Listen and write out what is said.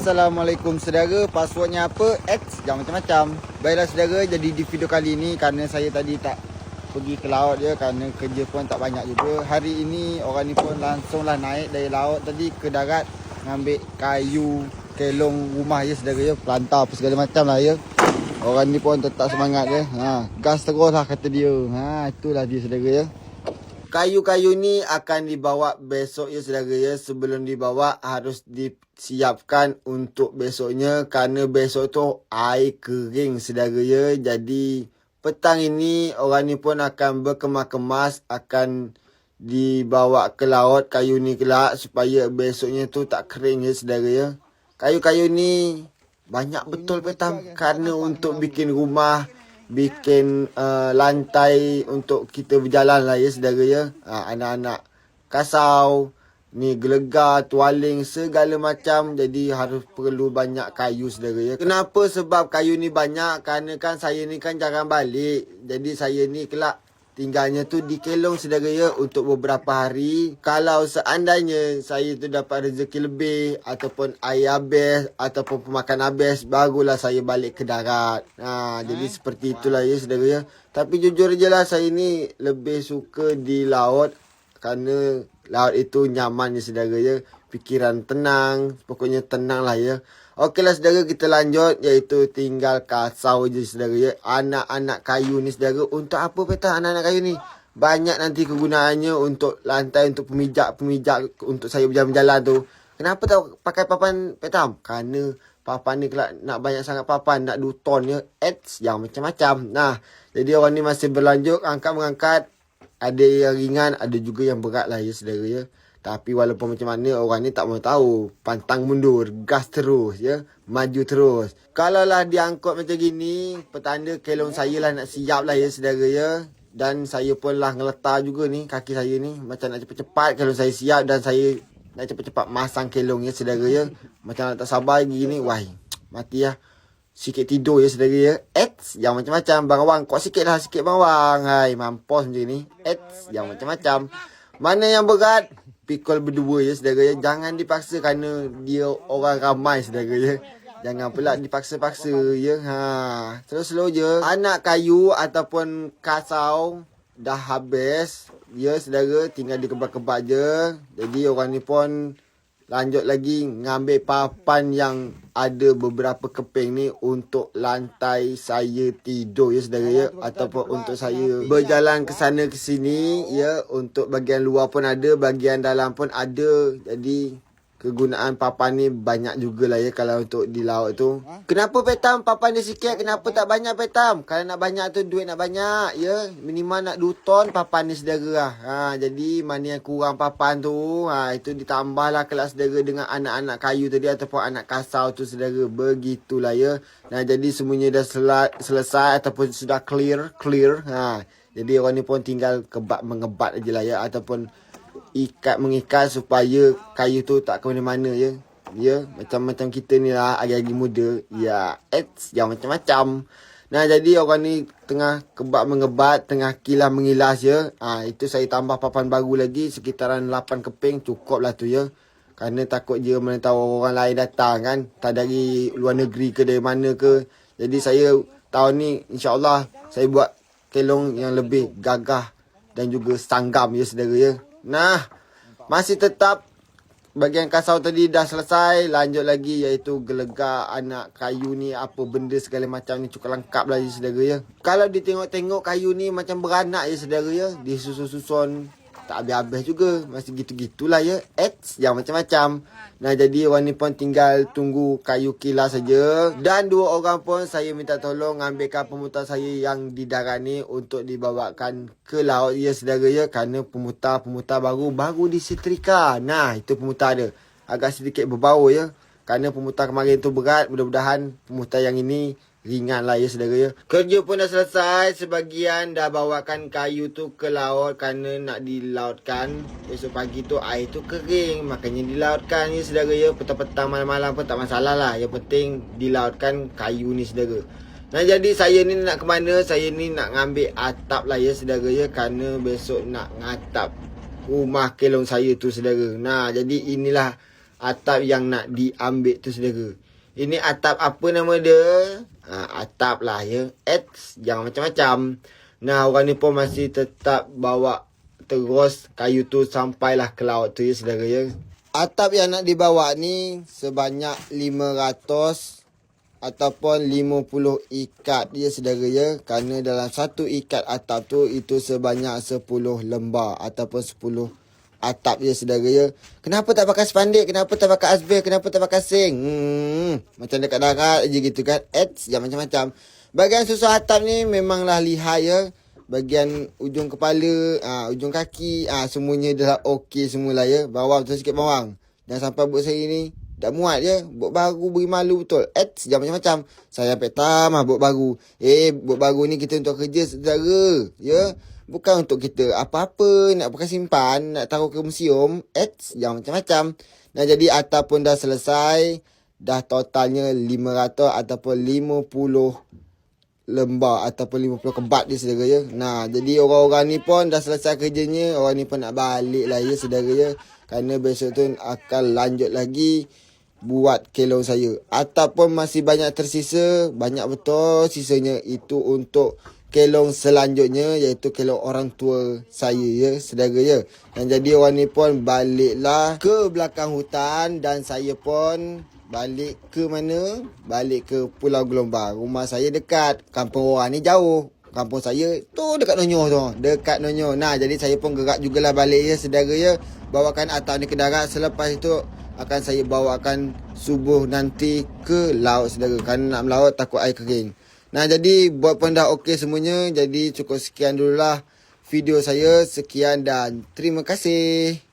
Assalamualaikum saudara, passwordnya apa? X, jangan macam-macam. Baiklah saudara, jadi di video kali ini kerana saya tadi tak pergi ke laut je kerana kerja pun tak banyak juga. Hari ini orang ni pun langsunglah naik dari laut tadi ke darat ngambil kayu kelong rumah ya saudara ya, pelantar apa segala macam lah ya. Orang ni pun tetap semangat je. Gas terus lah kata dia. Itulah dia saudara ya. Kayu-kayu ni akan dibawa besok ya saudara ya. Sebelum dibawa harus disiapkan untuk besoknya kerana besok tu air kering saudara ya. Jadi petang ini orang ni pun akan berkemas-kemas, akan dibawa ke laut kayu ni kelak supaya besoknya tu tak kering ya saudara ya. Kayu-kayu ni banyak betul petam kerana untuk bikin rumah, bikin lantai untuk kita berjalan lah ya saudara ya. Anak-anak kasau, ni gelegar, tualing, segala macam. Jadi harus perlu banyak kayu saudara ya. Kenapa? Sebab kayu ni banyak kerana kan saya ni kan jarang balik. Jadi saya ni kelak tinggalnya tu di Kelong saudara ya untuk beberapa hari. Kalau seandainya saya tu dapat rezeki lebih ataupun air habis ataupun pemakan habis, barulah saya balik ke darat. Jadi seperti itulah ya saudara ya. Tapi jujur je lah, saya ni lebih suka di laut kerana laut itu nyaman ya saudara ya. Fikiran tenang, pokoknya tenang lah ya. Okeylah saudara, kita lanjut, iaitu tinggal kasau je saudara ya. Anak-anak kayu ni saudara, untuk apa peta anak-anak kayu ni? Banyak nanti kegunaannya untuk lantai, untuk pemijak untuk saya berjalan-jalan tu. Kenapa tak pakai papan petam? Kerana papan ni kelak nak banyak sangat papan, nak 2 ton ya. Yang macam-macam. Jadi orang ni masih berlanjut angkat-mengangkat. Ada yang ringan, ada juga yang berat lah ya saudara ya. Tapi walaupun macam mana, orang ni tak mau tahu. Pantang mundur, gas terus ya. Maju terus. Kalau lah diangkut macam gini, petanda kelong saya lah nak siap lah ya saudara ya. Dan saya pun lah ngeletar juga ni, kaki saya ni. Macam nak cepat-cepat kelong saya siap dan saya nak cepat-cepat masang kelong ya saudara ya. Macam nak tak sabar lagi ni, wah, mati lah. Sikit tidur ya saudara ya. Yang macam-macam. Bang Awang, kuat sikit lah, sikit Bang Awang. Hai, mampus macam ni. Yang macam-macam. Mana yang berat? Pikul berdua ya saudara ya. Jangan dipaksa kerana dia orang ramai saudara ya. Jangan pula dipaksa-paksa ya. Terus slow je. Anak kayu ataupun kasau dah habis ya saudara, tinggal dikebak-kebak je. Jadi orang ni pun lanjut lagi ngambil papan yang ada beberapa keping ni untuk lantai saya tidur ya saudara ya, ataupun untuk saya berjalan ke sana ke sini ya. Untuk bahagian luar pun ada, bahagian dalam pun ada. Jadi kegunaan papan ni banyak jugalah ya kalau untuk di laut tu. Kenapa petam papan dia sikit? Kenapa tak banyak petam? Kalau nak banyak tu duit nak banyak ya. Minimal nak 2 ton papan ni saudara lah. Jadi mana yang kurang papan tu, itu ditambah lah kelas saudara dengan anak-anak kayu tadi ataupun anak kasau tu saudara. Begitulah ya. Jadi semuanya dah selesai ataupun sudah clear. Jadi orang ni pun tinggal mengebat je lah ya, ataupun mengikat supaya kayu tu tak ke mana-mana ya. Ya, macam kita ni lah agi-agi muda. Ya, yang macam-macam. Jadi orang ni tengah mengebat, tengah kilas mengilas ya. Itu saya tambah papan baru lagi sekitaran 8 keping, cukup lah tu ya. Kerana takut je mana tahu orang lain datang kan, tak dari luar negeri ke dari mana ke. Jadi saya tahun ni insya-Allah saya buat kelong yang lebih gagah dan juga sanggam ya saudara ya. Masih tetap bahagian kasau tadi dah selesai. Lanjut lagi iaitu gelegar anak kayu ni, apa benda segala macam ni cukup lengkap lah ya saudara ya. Kalau ditengok-tengok kayu ni macam beranak ya saudara ya. Disusun-susun tak habis-habis juga. Masih gitu-gitulah ya. Yang macam-macam. Jadi orang ni pun tinggal tunggu kayu kilas saja. Dan 2 orang pun saya minta tolong ambilkan pemutar saya yang di darat ni untuk dibawakan ke laut ya saudara ya. Kerana pemutar baru disetrika. Itu pemutar dia. Agak sedikit berbau ya. Kerana pemutar kemarin tu berat. Mudah-mudahan pemutar yang ini ringan lah ya saudara ya. Kerja pun dah selesai. Sebagian dah bawakan kayu tu ke laut kerana nak dilautkan. Esok pagi tu air tu kering, makanya dilautkan ya saudara ya. Petang-petang malam-malam pun tak masalah lah. Yang penting dilautkan kayu ni saudara. Jadi saya ni nak ke mana? Saya ni nak ngambil atap lah ya saudara ya. Kerana besok nak ngatap rumah kelong saya tu saudara. Jadi inilah atap yang nak diambil tu saudara. Ini atap apa nama dia? Atap lah ya. X jangan macam-macam. Nah, orang ni pun masih tetap bawa terus kayu tu sampailah ke laut tu ya saudara ya. Atap yang nak dibawa ni sebanyak 500 ataupun 50 ikat ya saudara ya. Kerana dalam satu ikat atap tu itu sebanyak 10 lembar ataupun 10 atap ya saudara ya. Kenapa tak pakai spandik? Kenapa tak pakai asbes? Kenapa tak pakai sing? Macam dekat darat je gitu kan. Jangan macam-macam. Bahagian susun atap ni memanglah lihai ya. Bahagian ujung kepala, ujung kaki, semuanya dah okey semualah ya. Bawang betul sikit bawang. Dan sampai buat saya ni dah muat je. Buat baru beri malu betul. Jangan macam-macam. Saya sampai tamah buat baru. Buat baru ni kita untuk kerja saudara. Ya. Bukan untuk kita apa-apa. Nak pakai simpan. Nak taruh ke museum. Jangan macam-macam. Nah jadi atap pun dah selesai. Dah totalnya 500 ataupun 50 lembar ataupun 50 kebat dia saudara ya. Nah, jadi orang-orang ni pun dah selesai kerjanya. Orang ni pun nak balik lah ya saudara ya. Kerana besok tu akan lanjut lagi buat kelong saya. Ataupun masih banyak tersisa. Banyak betul sisanya. Itu untuk kelong selanjutnya. Iaitu kelong orang tua saya ya saudara ya. Dan jadi orang ni pun baliklah ke belakang hutan. Dan saya pun balik ke mana? Balik ke Pulau Gelombang. Rumah saya dekat. Kampung orang ni jauh. Kampung saya tu dekat Nonyo tu. Dekat Nonyo. Nah, jadi saya pun gerak jugalah balik ya saudara ya. Bawakan atap ni ke darat. Selepas itu akan saya bawakan subuh nanti ke laut saudara. Kerana nak melaut takut air kering. Nah, jadi buat pun dah okey semuanya. Jadi cukup sekian dululah video saya. Sekian dan terima kasih.